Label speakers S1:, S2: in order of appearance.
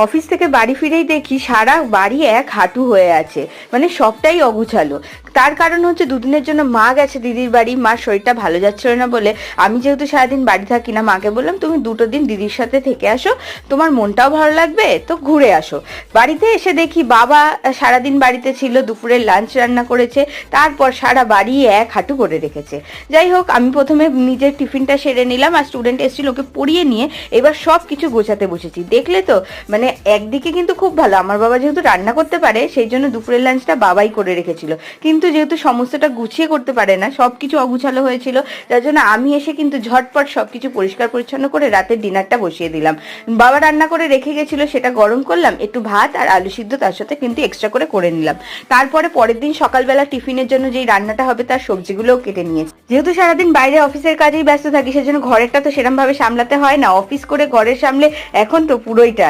S1: Office থেকে বাড়ি ফিরেই দেখি সারা বাড়ি এক হাঁটু হয়ে আছে, মানে সবটাই অগুছালো। তার কারণ হচ্ছে দুদিনের জন্য মা গেছে দিদির বাড়ি, মার শরীরটা ভালো যাচ্ছিল না বলে। আমি যেহেতু সারাদিন বাড়ি থাকি না, মাকে বললাম তুমি 2টো দিন দিদির সাথে থেকে আসো, তোমার মনটাও ভালো লাগবে, তো ঘুরে আসো। বাড়িতে এসে দেখি বাবা সারাদিন বাড়িতে ছিল, দুপুরের লাঞ্চ রান্না করেছে, তারপর সারা বাড়ি এক হাঁটু করে রেখেছে। যাই হোক, আমি প্রথমে নিজের টিফিনটা সেরে নিলাম, আর স্টুডেন্ট এসেছিল ওকে পড়িয়ে নিয়ে এবার সব কিছু গোছাতে বসেছি। দেখলে তো, মানে একদিকে কিন্তু খুব ভালো, আমার বাবা যেহেতু রান্না করতে পারে সেই জন্য দুপুরের লাঞ্চটা বাবাই করে রেখেছিল, কিন্তু যেহেতু সমস্তটা গুছিয়ে করতে পারে না, সবকিছু অগুছালো হয়েছিল, যার জন্য আমি এসে কিন্তু ঝটপট সবকিছু পরিষ্কার পরিচ্ছন্ন করে রাতের ডিনারটা বসিয়ে দিলাম। বাবা রান্না করে রেখে গেছিল, সেটা গরম করলাম, একটু ভাত আর আলু সিদ্ধ তার সাথে কিন্তু এক্সট্রা করে নিলাম। তারপরে পরের দিন সকালবেলা টিফিনের জন্য যেই রান্নাটা হবে তার সবজিগুলোও কেটে নিয়েছি। যেহেতু সারাদিন বাইরে অফিসের কাজেই ব্যস্ত থাকি, সেজন্য ঘরেরটা তো সেরকম ভাবে সামলাতে হয় না, অফিস করে ঘরের সামলে এখন তো পুরোইটা